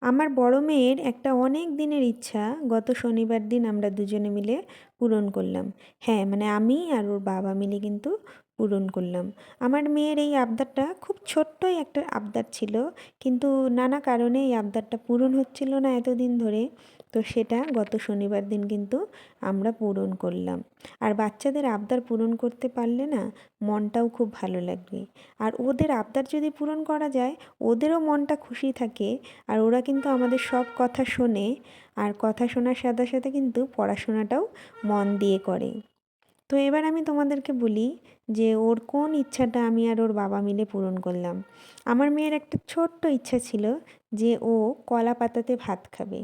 আমার বড় মেয়ের একটা অনেক দিনের ইচ্ছা গত শনিবার দিন আমরা দুজনে মিলে পূরণ করলাম। হ্যাঁ, মানে আমি আর ওর বাবা মিলে কিন্তু পূরণ করলাম। আমার মেয়ের এই আবদারটা খুব ছোট্টই একটা আবদার ছিল, কিন্তু নানা কারণে এই আবদারটা পূরণ হচ্ছিল না এতদিন ধরে। তো সেটা গত শনিবার দিন কিন্তু আমরা পূরণ করলাম। আর বাচ্চাদের আবদার পূরণ করতে পারলে না মনটাও খুব ভালো লাগবে। আর ওদের আবদার যদি পূরণ করা যায়, ওদেরও মনটা খুশি থাকে। আর ওরা কিন্তু আমাদের সব কথা শোনে, আর কথা শোনার সাথে সাথে কিন্তু পড়াশোনাটাও মন দিয়ে করে। তো এবার আমি তোমাদেরকে বলি যে ওর কোন ইচ্ছাটা আমি আর ওর বাবা মিলে পূরণ করলাম। আমার মেয়ের একটা ছোট্ট ইচ্ছা ছিল যে ও কলা পাতাতে ভাত খাবে।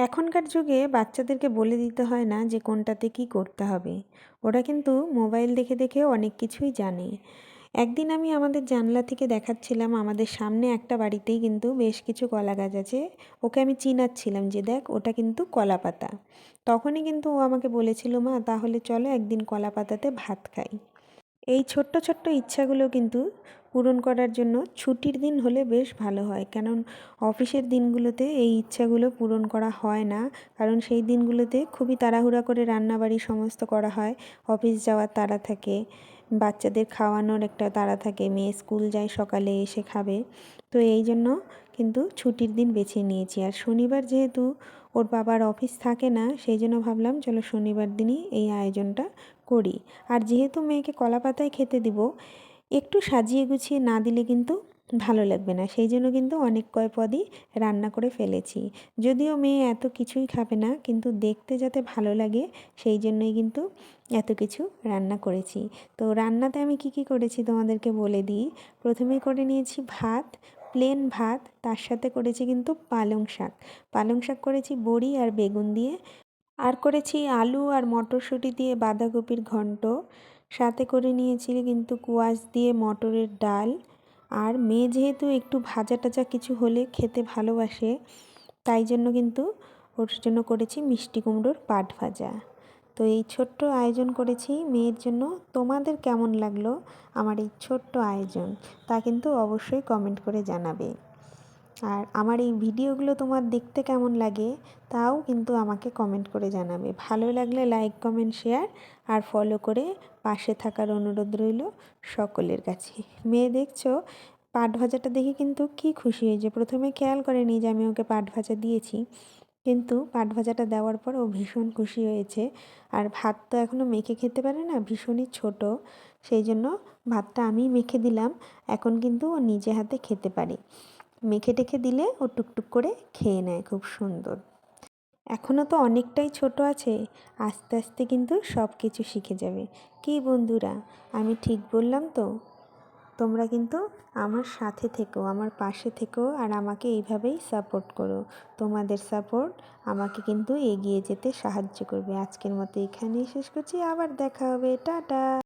এখনকার যুগে বাচ্চাদেরকে বলে দিতে হয় না যে কোনটাতে কি করতে হবে। ওরা কিন্তু মোবাইল দেখে দেখে অনেক কিছুই জানে। একদিন আমি আমাদের জানলা থেকে দেখাচ্ছিলাম, আমাদের সামনে একটা বাড়িতেই কিন্তু বেশ কিছু কলা গাছ আছে। ওকে আমি চিনাচ্ছিলাম যে দেখ ওটা কিন্তু কলা পাতা। তখনই কিন্তু ও আমাকে বলেছিল, মা তাহলে চলো একদিন কলা পাতাতে ভাত খাই। এই ছোট্ট ছোট্ট ইচ্ছাগুলো কিন্তু পূরণ করার জন্য ছুটির দিন হলে বেশ ভালো হয়, কারণ অফিসের দিনগুলোতে এই ইচ্ছাগুলো পূরণ করা হয় না। কারণ সেই দিনগুলোতে খুবই তাড়াহুড়া করে রান্নাবাড়ি সমস্ত করা হয়, অফিস যাওয়ার তাড়া থাকে, বাচ্চাদের খাওয়ানোর একটা তাড়া থাকে, মেয়ে স্কুল যায় সকালে এসে খাবে। তো এই জন্য কিন্তু ছুটির দিন বেছে নিয়েছি। আর শনিবার যেহেতু ওর বাবার অফিস থাকে না, সেই জন্য ভাবলাম চলো শনিবার দিনই এই আয়োজনটা করি। আর যেহেতু মেয়েকে কলা পাতায় খেতে দিব, একটু সাজিয়ে গুছিয়ে না দিলে কিন্তু ভালো লাগবে না, সেই জন্য কিন্তু অনেক কয় পদই রান্না করে ফেলেছি। যদিও মেয়ে এত কিছুই খাবে না, কিন্তু দেখতে যাতে ভালো লাগে সেই জন্যই কিন্তু এত কিছু রান্না করেছি। তো রান্নাতে আমি কি কি করেছি তোমাদেরকে বলে দিই। প্রথমেই করে নিয়েছি ভাত, প্লেন ভাত, তার সাথে করেছি কিন্তু পালং শাক। পালং শাক করেছি বড়ি আর বেগুন দিয়ে, আর করেছি আলু আর মটরশুঁটি দিয়ে বাঁধাকপির ঘন্ট, সাথে করে নিয়েছি কিন্তু কুয়াশ দিয়ে মটরের ডাল। আর মেয়ে যেহেতু একটু ভাজা টাজা কিছু হলে খেতে ভালোবাসে, তাই জন্য কিন্তু ওর জন্য করেছি মিষ্টি কুমড়োর পাট ভাজা। তো এই ছোট্ট আয়োজন করেছি মেয়ের জন্য। তোমাদের কেমন লাগলো আমার এই ছোট্ট আয়োজন, তা কিন্তু অবশ্যই কমেন্ট করে জানাবে। আর আমার এই ভিডিওগুলো তোমার দেখতে কেমন লাগে তাও কিন্তু আমাকে কমেন্ট করে জানাবে। ভালো লাগলে লাইক কমেন্ট শেয়ার আর ফলো করে পাশে থাকার অনুরোধ রইল সকলের কাছে। মেয়ে দেখছো পাট ভাজাটা দেখে কিন্তু কি খুশি হয়েছে, প্রথমে খেয়াল করেনি যে আমি ওকে পাট ভাজা দিয়েছি, কিন্তু পাট ভাজাটা দেওয়ার পর ও ভীষণ খুশি হয়েছে। আর ভাত তো এখনও মেখে খেতে পারে না, ভীষণই ছোট, সেই জন্য ভাতটা আমি মেখে দিলাম। এখন কিন্তু ও নিজে হাতে খেতে পারে, মেখে টেখে দিলে ও টুকটুক করে খেয়ে নেয় খুব সুন্দর। এখনও তো অনেকটাই ছোট আছে, আস্তে আস্তে কিন্তু সব কিছু শিখে যাবে। কি বন্ধুরা, আমি ঠিক বললাম তো? তোমরা কিন্তু আমার সাথে থেকো, আমার পাশে থেকো, আর আমাকে এইভাবেই সাপোর্ট করো। তোমাদের সাপোর্ট আমাকে কিন্তু এগিয়ে যেতে সাহায্য করবে। আজকের মতো এখানেই শেষ করছি, আবার দেখা হবে, টাটা।